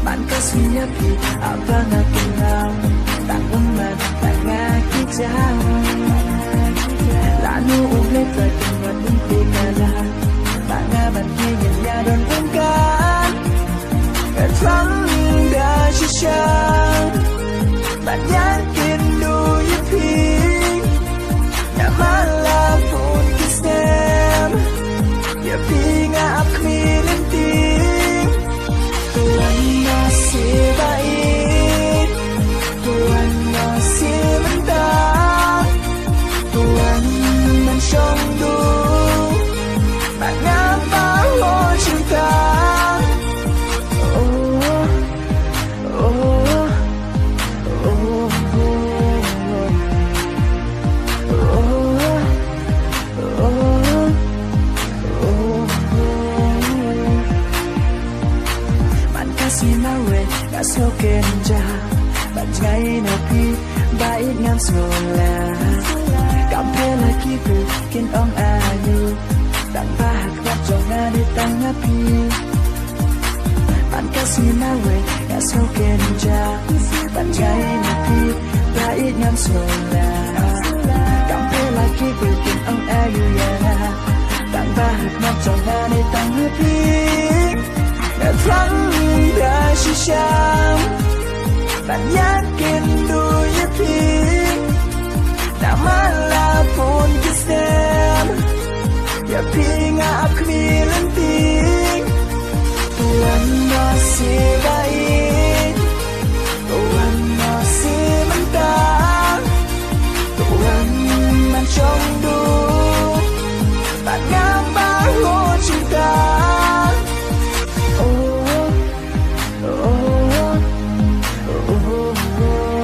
bạn kasih nyapi abang aku ngau tak umat tak ngaki jauh lanu uhle tertinggal mimpi kalah tak ngaban kini ya don ungkan ketrang dah shisang bạn yakin duy ping ya malah pun kisem ya pinga akmi lenting Tuhan masih baik Tuhan masih mentah Tuhan mensyongdu tak ngapa lo cinta Số kênh cha bạn ngay nào khi ba ít ngắm sola cảm thấy là khi cứ kiên ông ayu tặng ba hạt gạo trong nga đi tăng happy bạn kasih nawe ya số kênh cha bạn ngay nào khi ba ít ngắm sola cảm thấy là khi cứ kiên ông ayu ya tặng ba hạt gạo trong nga đi tăng happy Terang dah shisam tak yakin duy ping tak malah pun kisem ya pinga akmil